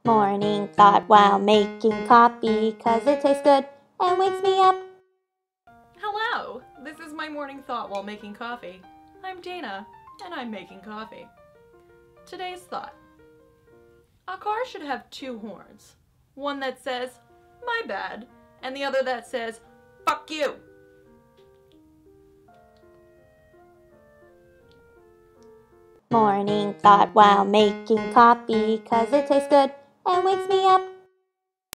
Morning thought while making coffee, 'cause it tastes good and wakes me up. Hello! This is my morning thought while making coffee. I'm Dana, and I'm making coffee. Today's thought. A car should have two horns. One that says, "My bad," and the other that says, "Fuck you." Morning thought while making coffee, 'cause it tastes good and wakes me up.